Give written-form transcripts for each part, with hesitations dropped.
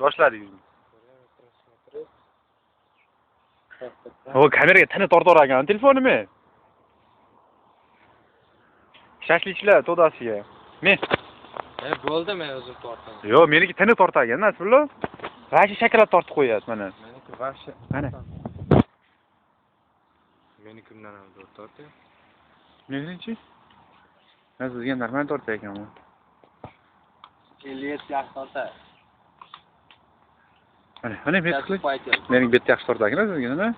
Boshladik. O kameraga tana tortavergan telefonimi? Shashlikchilar to'dasiga. Men. Bo'ldi, men o'zim tortaman. Yo'q, meniki tana tortagan, Nasrullo. G'ashi shaklab tortib qo'yasiz mana. Meniki g'ashi. Mana. Menikimdan ham zo'r tortyapti. Meniki? Sizga normal tortar ekanmi? 57 yaxshi tortadi. Mana bet qilib. Mening bet yaxshi tortagan sizga, nima?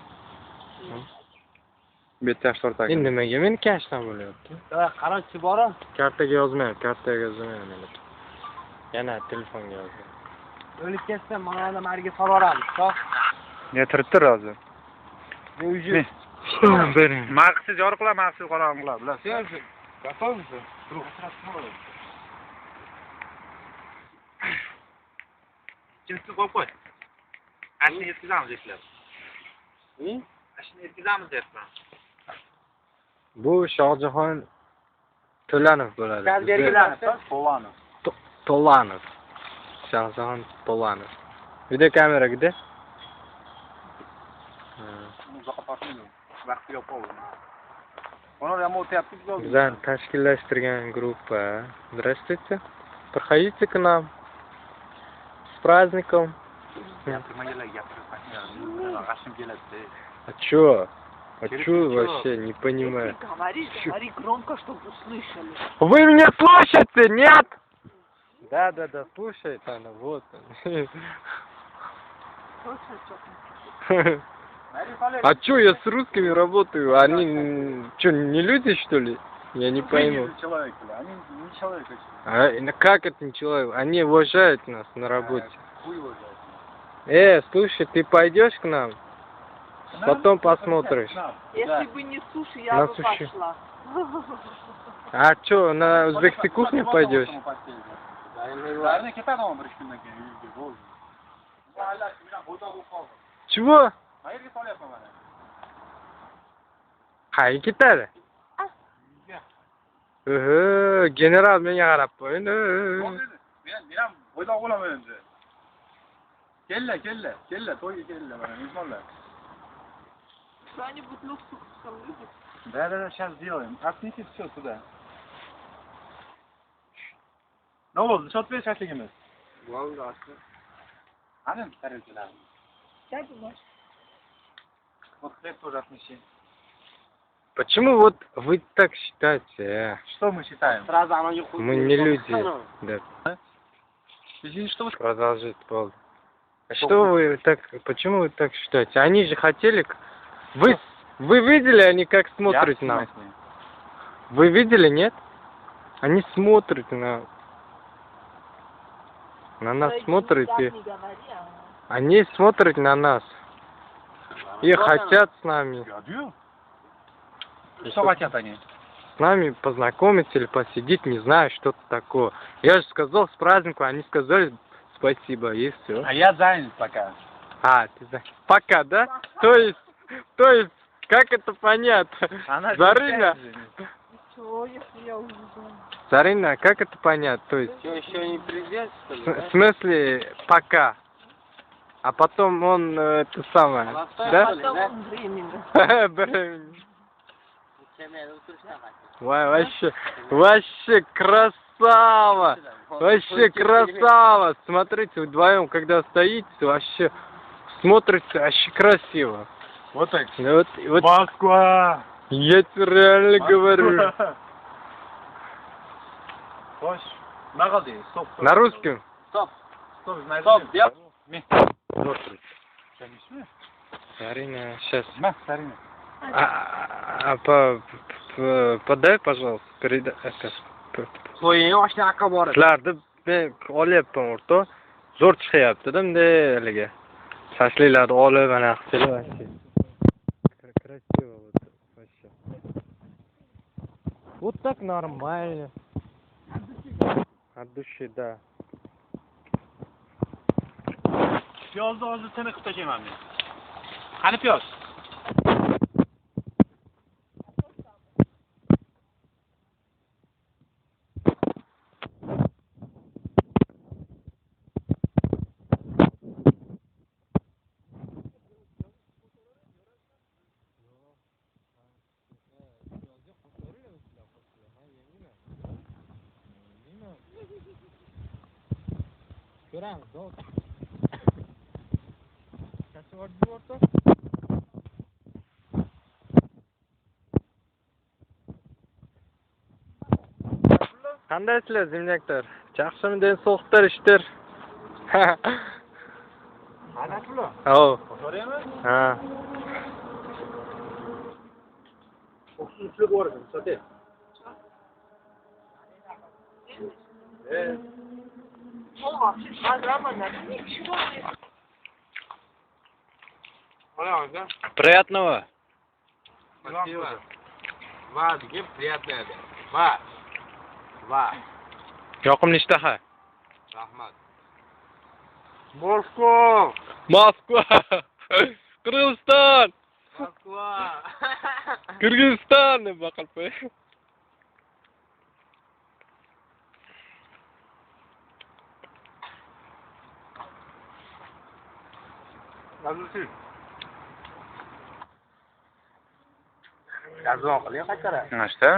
Bet yaxshi tortagan. Endi nimaga meni kashdan bo'lyapti? Qaroqchi borim. Kartaga yozmayapti, kartaga yozmayapti. Yana telefonga yozdim. O'lib ketsa, mana uni mariga solvoramiz, xo'p? Ne turibdi hozir? Bu uji. Bering. Maqsiz yorqlar, maqsiz qorong'ular, bilasiz? Готовmisan? Kimsiz qo'yib qo'y. Ashni yetkazamiz eklab. Ashni yetkazamiz deyapman. Bu Shohjahon To'lanov bo'ladi. To'lanov. To'lanov. Shohjahon To'lanov. Video kamera gide? Uzoqqa tortmaydi. Vaqti yo'q bo'ldi. Onu ham o'tyapti biz oldin. Bizlar tashkillashtirgan группа. Здравствуйте. Проходите к нам. С праздником. А чё? А чё вообще? Не понимаю. Говори громко, чтобы услышали. Вы меня слышите? Нет? Да, слушает она, вот. А чё, я с русскими работаю? Они чё, не люди, что ли? Я не пойму. Они не человек. Как это не человек? Они уважают нас на работе. Слушай, ты пойдешь к нам? Потом посмотришь. Если бы не суши, я бы пошла. А чё, на узбекской кухне пойдешь? Чего? Qayerga ketadi? General menga qarab qo'ydi. Men ham bo'ydoq bo'laman endi. Kella, to'yga kella mana mehmonlar. Что-нибудь ну с уксусом любит? Да, сейчас сделаем. Отнесите все сюда. Ну вот, что ты shashligimiz? Bo'ldi, aka. Ana tarelkalar. Как думаешь? Вот хлеб тоже отнеси. Почему вот вы так считаете? Что мы считаем? Сразу она не хуй. Мы не люди. Да. Извините, что вы... Продолжить, Павел. А что вы так, почему вы так считаете? Они же хотели... Вы видели, они как смотрят на нас? Вы видели, нет? Они смотрят на нас смотрят и... Они смотрят на нас. И хотят с нами. Что хотят они? С нами познакомиться или посидеть, не знаю, что-то такое. Я же сказал с праздником, они сказали спасибо, и все. А я занят пока. Ты занят. Пока, да? То есть, как это понятно? Зарина? Чего, если я уже знаю? Зарина, как это понятно? То есть, Что, еще не президент, что ли? в смысле, пока. А потом он, это самое, да? Потом он временно. Беременный. Ой, вообще красава! Вообще красава! Смотрите, вдвоем, когда стоите, вообще смотрится вообще красиво. Вот так. Вот, Москва! я тебе реально говорю. На русском? Стоп, Зарина, сейчас. Зарина. Подай, пожалуйста, передай. To'ying oshna aka bor edi. Sizlarni men olyapman o'rta. Zo'r chiqyapti-da bunday haliga. Shashliklarni olib mana qilib вообще. Красиво вот вообще. Вот так нормально. От души, да. Piyozni hozir tiniqib tashlaman men. Qani piyoz? Qandaysizlar, zimnyaklar? Yaxshimi, den so'qdir, ishdir. Ana shular. Oh. Ko'ryapman. Ha. O'qituvchilik bor ekan, sotay. Olmaz. Agramana. Ничего нет. Ola, Приятного. Спасибо. Va, degan приятный edi. Va. Va. Yoqimli ishtaha. Rahmat. Moskva. Moskva. Qirg'iziston. Moskva. Kırgızistan deb baqirib qo'y. Nazarsiz. Gazon qiling qachara. Nashta.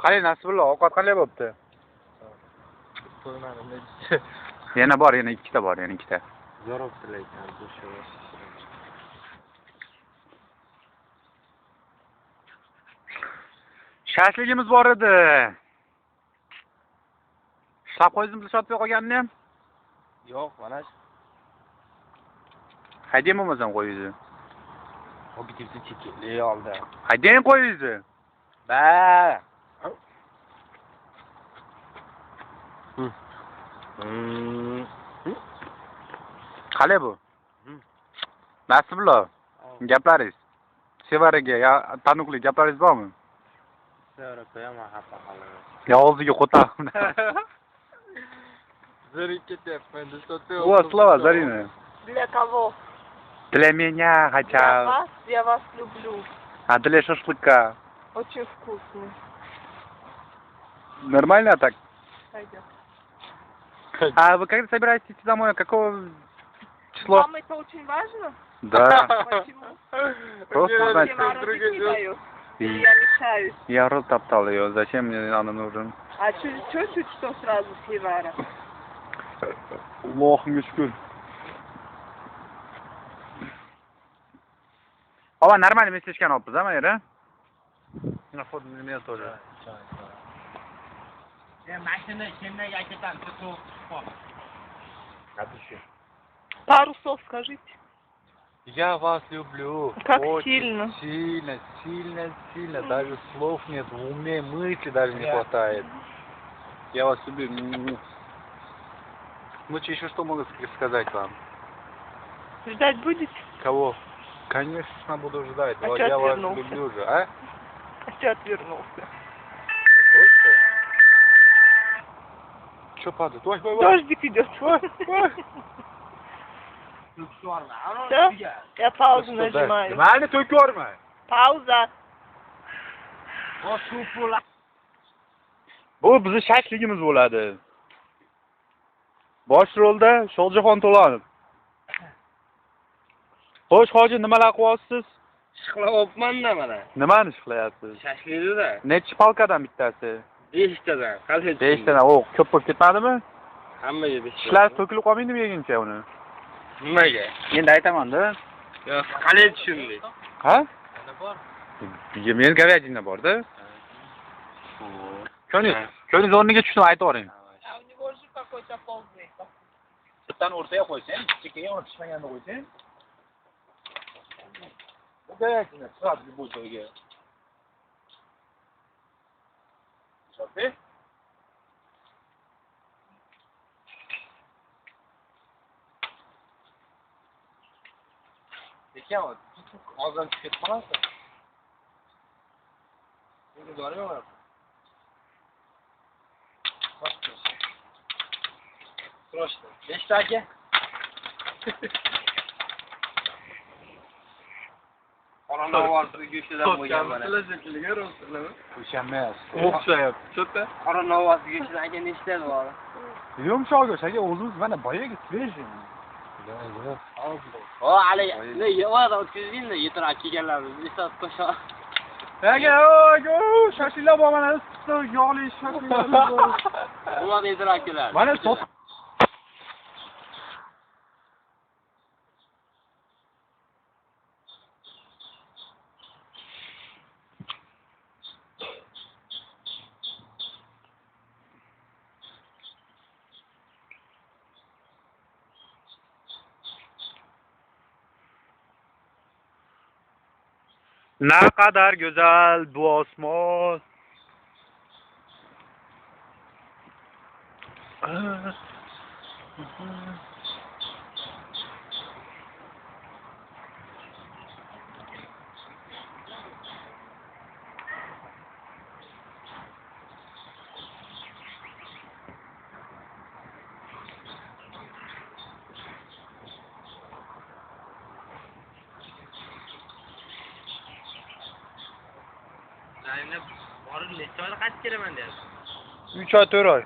Qalay Nasibullo, ovqat qanday bo'pti? Yana bor, yana ikkita bor, yana ikkita. Zo'roq tilayman, bu shu. Shashligimiz bor edi. Shlab qo'yizimizni sotib qolganini ham. Yo'q, mana shu. Haydaymi bo'lmasam qo'yizni? Obitivni chekili oldi. Haydang qo'yizni. Ba. Qalay bu? Nasibullo, gaplaringiz. Sevaraga tanuqli gaplaringiz bormi? Sevara qo'yaman, xafa qolaman. Yog'oziga qo'taman. Zerikib ketyapman, do'stlar. О, слова, Зарина. Для кого? Для меня Для хотя бы. вас. Я вас люблю. А для шашлыка. Очень вкусный. Нормально так? Пойдем. А вы когда собираетесь идти домой? Какого числа? Вам это очень важно? Да. Почему? Просто знать. Севара язык не дает. И Я мешаюсь. я рот топтал ее. Зачем мне она нужен? А чуть-чуть что сразу Севара? Allohimga shukr. Ava нормально местечко olibmiz, a mayra? Nafot men тоже. Mashina chennaga aytamiz, so'q. Пару слов скажите. Я вас люблю. Как очень сильно. Сильно, сильно, сильно. Даже слов нет, в уме мысли даже не хватает. Я вас люблю. Ну, еще что могу сказать вам? Ждать будете? Кого? Конечно, буду ждать. А Вот чё я вас отвернулся? люблю же, а? А что отвернулся? Что падает? Ой, ой, ой. Дождик идет. Все? Я паузу нажимаю. Nimani to'korma? Пауза. Bu bizning shashligimiz bo'ladi. Bosh rolda Sho'ljahon To'lanov. Xo'sh, hoji, nimalar qilyapsiz? Ishqilabman-da mana. Nimani ishlayapsiz? Shashlikda. Nechi palkadan bittasi? 5 tadan. Qalay? 5 tadan. O, ko'p bo'lib ketmadimi? Hammaga 5 Ishlar to'kilib qolmaydimi yeguncha uni? Nimaga? Endi aytaman-da. Yo'q, qalay tushundik. Ha? Men говядина bor-da. Ko'ningiz o'rniga tushdim, aytib yuboring. А у него же какой-то полный. Bittani o'rtaga qo'ysang, chekkaga olib tushmaganda qo'ysang. Bu говядина сразу любой joyga. Tushundingmi? Lekin hozir chiqib ketmoqda. Buni ko'ryapman. Prosto. 5 taga. Qorong'i ovozi go'shtidan bo'lgan mana. O'shamas. O'xshayapti. Cho'ta. Qorong'i ovozi go'shtidan aka nechta bor? Yumshoq go'sht, aka o'zimiz mana boyaga свежий. O, hali ne yo'q, o'tkazingda yetirib kelganlarimiz eslatib qo'sha. Aka, o, shashliklar bor mana, issiq, yog'li shashliklar bor. Ular yetirib keladi. Mana sot. Naqadar go'zal bu osmon. Endi borib necha oyda qaytib kelaman deyapti. 3 oy 4 oy.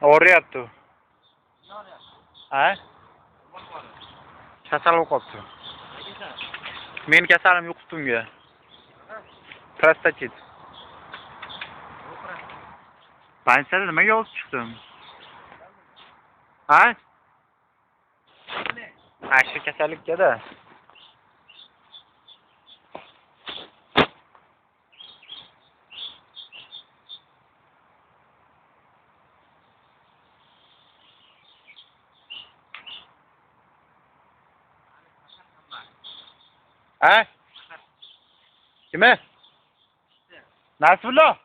Og'riyapti. Ha? Kasal bo'lib qolibdi. Men kasalim yo'q ustimga. Prostatit. Pansiyada nimaga olib chiqdim? Ha? Shu kasallikka-da. Ha? Kimi? Nasrullo.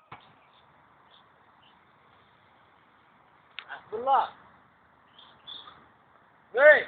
Abdullah. Hey!